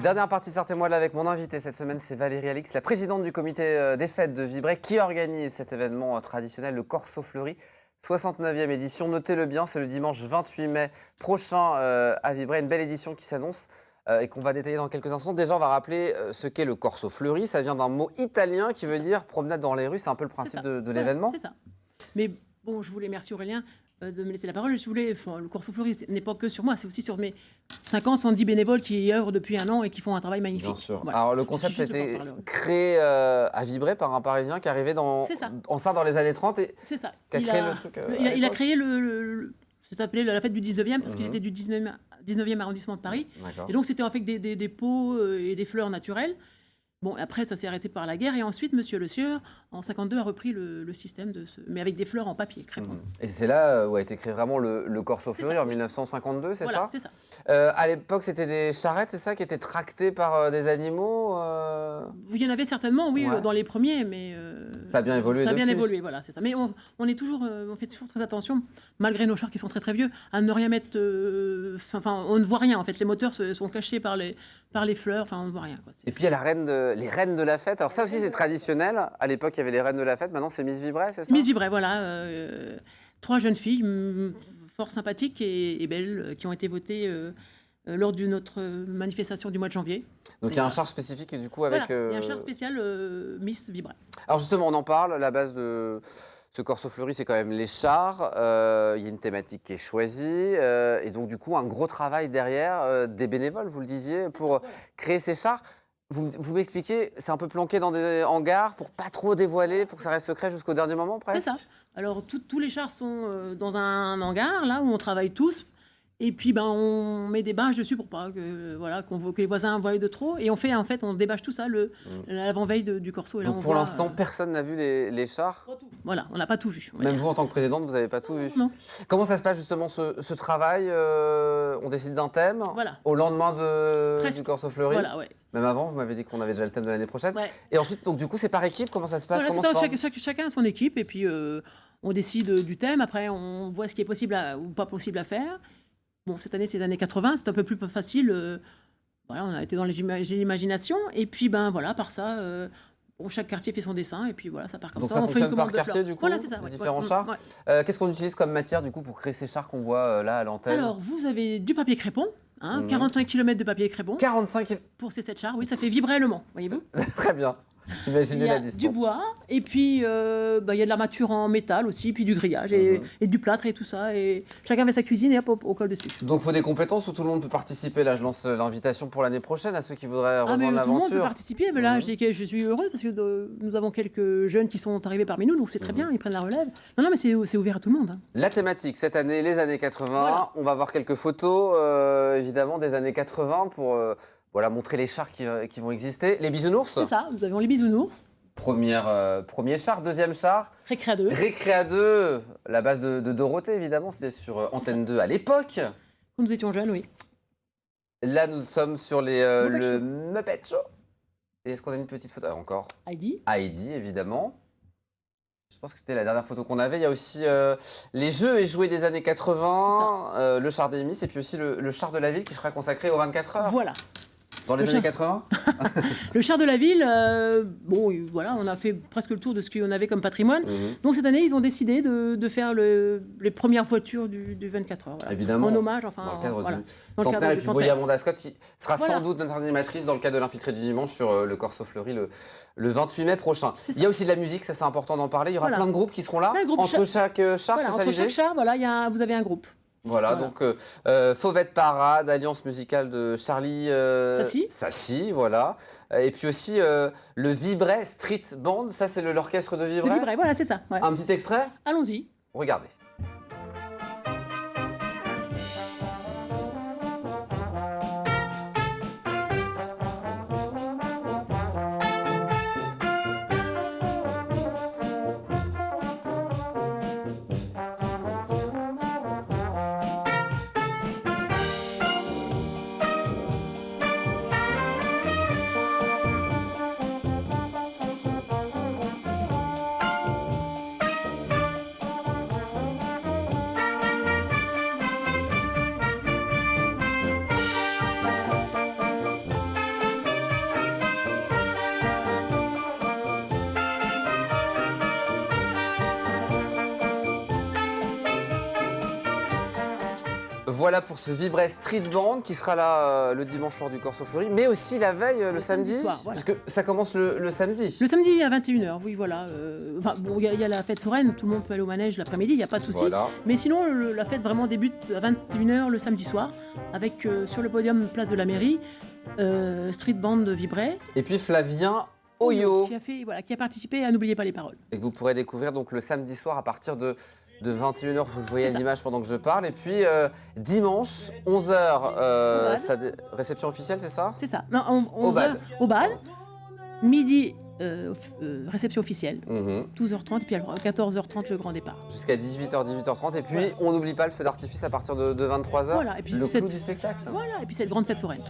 Dernière partie Sortez-moi de là avec mon invité cette semaine, c'est Valérie Alix, la présidente du comité des fêtes de Vibré, qui organise cet événement traditionnel, le Corso Fleuri, 69e édition. Notez-le bien, c'est le dimanche 28 mai prochain à Vibré, une belle édition qui s'annonce et qu'on va détailler dans quelques instants. Déjà, on va rappeler ce qu'est le Corso Fleuri. Ça vient d'un mot italien qui veut dire promenade dans les rues. C'est un peu le principe de l'événement. C'est ça. Mais bon, je voulais, merci Aurélien de me laisser la parole. Je voulais, le Corso Fleuri n'est pas que sur moi, c'est aussi sur mes 50, 70 bénévoles qui œuvrent depuis un an et qui font un travail magnifique. Bien sûr. Voilà. Alors le concept a été créé à Vibré par un Parisien qui arrivait en ça dans les années 30 et c'est ça. Qui a créé le truc. Il a créé c'est appelé la fête du 19e parce qu'il était du 19e arrondissement de Paris. Et donc c'était en fait des pots et des fleurs naturelles. Bon, après, ça s'est arrêté par la guerre. Et ensuite, Monsieur Le Sieur, en 52, a repris le système, mais avec des fleurs en papier, crépon. Et c'est là où a été créé vraiment le Corso Fleuri, en 1952, c'est ça? Voilà, c'est ça. À l'époque, c'était des charrettes, c'est ça, qui étaient tractées par des animaux Il y en avait certainement, oui, dans les premiers, mais... ça a bien évolué. Ça a bien évolué, voilà, c'est ça. Mais on est toujours, on fait toujours très attention, malgré nos chars qui sont très très vieux, à ne rien mettre... Enfin, on ne voit rien, en fait. Les moteurs sont cachés par les fleurs, enfin, on ne voit rien. Quoi. Et puis, il y a les reines de la fête. Alors ça aussi, c'est traditionnel. À l'époque, il y avait les reines de la fête. Maintenant, c'est Miss Vibré, c'est ça? Miss Vibré, voilà. 3 jeunes filles fort sympathiques et belles qui ont été votées lors de notre manifestation du mois de janvier. Donc il y a un char spécifique et du coup avec... Voilà, il y a un char spécial Miss Vibré. Alors justement, on en parle. La base de ce Corso Fleuri, c'est quand même les chars. Il y a une thématique qui est choisie. Et donc du coup, un gros travail derrière des bénévoles, vous le disiez, pour créer ces chars. Vous m'expliquez, c'est un peu planqué dans des hangars pour pas trop dévoiler, pour que ça reste secret jusqu'au dernier moment presque? C'est ça. Alors tous les chars sont dans un hangar, là où on travaille tous. Et puis on met des bâches dessus pour pas que les voisins voient de trop. Et on débâche tout ça l'avant-veille du Corso. Et donc là, pour l'instant, personne n'a vu les chars? Voilà, on n'a pas tout vu. Même vous, en tant que présidente, vous n'avez pas tout vu? Non. Comment ça se passe justement ce travail? On décide d'un thème au lendemain du Corso Fleuri? Voilà, ouais. Même avant, vous m'avez dit qu'on avait déjà le thème de l'année prochaine. Ouais. Et ensuite, donc du coup, c'est par équipe? Comment ça se passe? Chacun a son équipe et puis on décide du thème. Après, on voit ce qui est possible ou pas possible à faire. Bon, cette année, c'est les années 80, c'est un peu plus facile. Voilà, on a été dans l'imagination. Et puis, par ça, chaque quartier fait son dessin. Et puis, voilà, ça part comme donc ça. Ça on fait une par commande quartier, du coup, voilà, c'est ça, les différents chars. Qu'est-ce qu'on utilise comme matière, du coup, pour créer ces chars qu'on voit là à l'antenne? Alors, vous avez du papier crépon. 45 km de papier crépon. 45 km pour ces 7 chars. Oui, ça fait vibrer le Mans, voyez-vous. Très bien. Imaginez la distance. Du bois, et puis il y a de l'armature en métal aussi, puis du grillage, et du plâtre et tout ça. Et chacun met sa cuisine et hop, on colle dessus. Donc il faut des compétences où tout le monde peut participer. Là, je lance l'invitation pour l'année prochaine à ceux qui voudraient rejoindre l'aventure. Tout le monde peut participer, mais là, je suis heureuse parce que nous avons quelques jeunes qui sont arrivés parmi nous, donc c'est très bien, ils prennent la relève. Non, mais c'est ouvert à tout le monde. La thématique, cette année, les années 80. Voilà. On va voir quelques photos, évidemment, des années 80 pour montrer les chars qui vont exister. Les bisounours. C'est ça, nous avons les bisounours. Premier char, deuxième char. Récréa 2. Récréa 2, la base de Dorothée, évidemment, c'était sur Antenne 2 à l'époque. Quand nous étions jeunes, oui. Là, nous sommes sur le Muppet Show. Et est-ce qu'on a une petite photo encore? Heidi, évidemment. Je pense que c'était la dernière photo qu'on avait. Il y a aussi les jeux et jouets des années 80, le char des Miss, et puis aussi le char de la ville qui sera consacré aux 24 heures. Voilà. Dans les années 80. Le char de la ville, on a fait presque le tour de ce qu'on avait comme patrimoine. Donc cette année, ils ont décidé de faire les premières voitures du 24 heures. Voilà. Évidemment. En hommage, dans le cadre du centenaire. Et puis vous voyez Amanda Scott qui sera sans doute notre animatrice dans le cadre de l'Infiltré du dimanche sur le Corso Fleuri le 28 mai prochain. Il y a aussi de la musique, ça c'est important d'en parler. Il y aura plein de groupes qui seront là. Entre chaque char, c'est ça l'idée? Entre chaque char, vous avez un groupe. Voilà, donc Fauvette Parade, alliance musicale de Charlie Sassy, voilà. Et puis aussi le Vibré Street Band, ça c'est l'orchestre de Vibré. De Vibré, voilà, c'est ça. Ouais. Un petit extrait? Allons-y. Regardez. Voilà pour ce Vibray Street Band qui sera là le dimanche lors du Corso Fleury, mais aussi la veille, le samedi, soir, voilà. puisque ça commence le samedi. Le samedi à 21h, oui, voilà. Enfin, bon, il y a la fête foraine, tout le monde peut aller au manège l'après-midi, il n'y a pas de souci. Voilà. Mais sinon, la fête vraiment débute à 21h le samedi soir, avec sur le podium place de la mairie, Street Band de Vibray. Et puis Flavien Oyo, qui a participé à N'oubliez pas les paroles. et que vous pourrez découvrir donc le samedi soir à partir de 21h, vous voyez C'est l'image pendant que je parle. Et puis dimanche, 11h, réception officielle, c'est ça? C'est ça. Non, Au bal. Au bal. Midi, réception officielle. 12h. 12h30, puis alors 14h30, le grand départ. Jusqu'à 18h, 18h30. Et puis, on n'oublie pas le feu d'artifice à partir de 23h. Voilà, et puis le clou du spectacle. Voilà, et puis cette grande fête foraine.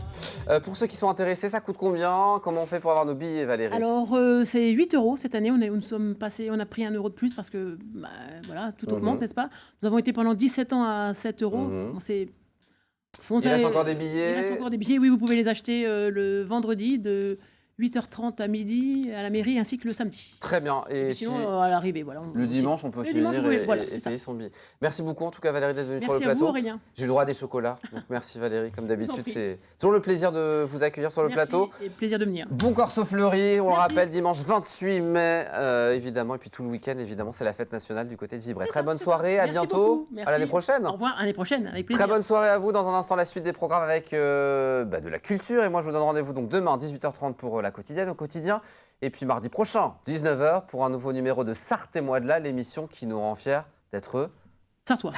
Pour ceux qui sont intéressés, ça coûte combien? Comment on fait pour avoir nos billets, Valérie? Alors, c'est 8 € cette année. On a pris 1 € de plus parce que, voilà, tout augmente, n'est-ce pas? Nous avons été pendant 17 ans à 7 €. Il reste encore des billets. Il reste encore des billets, oui, vous pouvez les acheter le vendredi de 8h30 à midi à la mairie ainsi que le samedi. Très bien. Et sinon, à l'arrivée, voilà. Le dimanche, on peut aussi venir et payer son billet. Merci beaucoup en tout cas Valérie d'être venue sur le plateau. Merci à vous Aurélien. J'ai le droit à des chocolats. Donc merci Valérie, comme d'habitude. C'est toujours le plaisir de vous accueillir sur le plateau. Et plaisir de venir. Bon Corso Fleury, on le rappelle, dimanche 28 mai, évidemment. Et puis tout le week-end, évidemment, c'est la fête nationale du côté de Vibray. Très bonne soirée, à bientôt. Merci. À l'année prochaine. Au revoir, à l'année prochaine, avec plaisir. Très bonne soirée à vous. Dans un instant, la suite des programmes avec de la culture. Et moi, je vous donne rendez-vous donc demain, 18h30 pour la quotidienne, au quotidien. Et puis mardi prochain, 19h, pour un nouveau numéro de Sarthes et moi de là, l'émission qui nous rend fiers d'être Sartois.